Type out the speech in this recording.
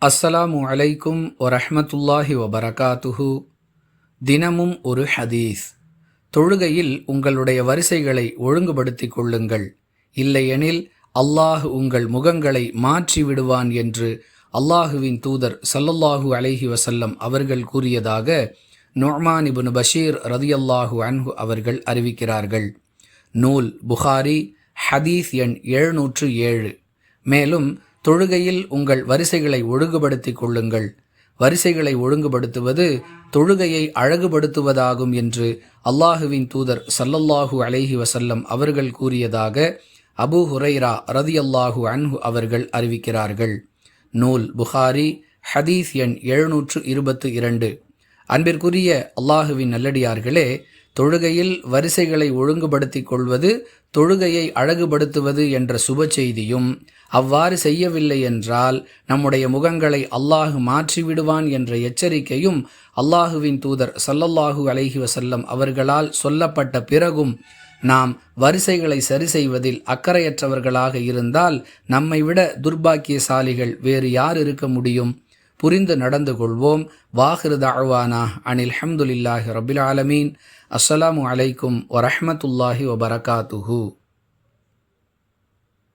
அஸ்ஸலாமு அலைக்கும் வரஹ்மத்துல்லாஹி வபரகாத்துஹு. தினமும் ஒரு ஹதீஸ். தொழுகையில் உங்களுடைய வரிசைகளை ஒழுங்குபடுத்திக் கொள்ளுங்கள், இல்லையெனில் அல்லாஹ் உங்கள் முகங்களை மாற்றி விடுவான் என்று அல்லாஹுவின் தூதர் ஸல்லல்லாஹு அலைஹி வஸல்லம் அவர்கள் கூறியதாக நுஅமான் இப்னு பஷீர் ரதியல்லாஹு அன்ஹு அவர்கள் அறிவிக்கிறார்கள். நூல் புகாரி, ஹதீஸ் எண் 707. மேலும் தொழுகையில் உங்கள் வரிசைகளை ஒழுங்குபடுத்திக் கொள்ளுங்கள். வரிசைகளை ஒழுங்குபடுத்துவது தொழுகையை அழகுபடுத்துவதாகும் என்று அல்லாஹுவின் தூதர் ஸல்லல்லாஹு அலைஹி வஸல்லம் அவர்கள் கூறியதாக அபூ ஹுரைரா ரதியல்லாஹு அன்ஹு அவர்கள் அறிவிக்கிறார்கள். நூல் புகாரி, ஹதீஸ் எண் 722. அன்பிற்குரிய அல்லாஹுவின் நல்லடியார்களே, தொழுகையில் வரிசைகளை ஒழுங்குபடுத்திக் கொள்வது தொழுகையை அழகுபடுத்துவது என்ற சுப செய்தியும், அவ்வாறு செய்யவில்லை என்றால் நம்முடைய முகங்களை அல்லாஹ் மாற்றிவிடுவான் என்ற எச்சரிக்கையும் அல்லாஹுவின் தூதர் ஸல்லல்லாஹு அலைஹி வஸல்லம் அவர்களால் சொல்லப்பட்ட பிறகும் நாம் வரிசைகளை சரி செய்வதில் அக்கறையற்றவர்களாக இருந்தால் நம்மை விட துர்பாக்கியசாலிகள் வேறு யார் இருக்க முடியும்? புரிந்து நடந்து கொள்வோம். வாஹிரு தஅவானா அனில் ஹம்துலில்லாஹி ரப்பில் ஆலமீன். அஸ்ஸலாமு அலைக்கும் வரஹ்மத்துல்லாஹி வபரகாத்துஹு.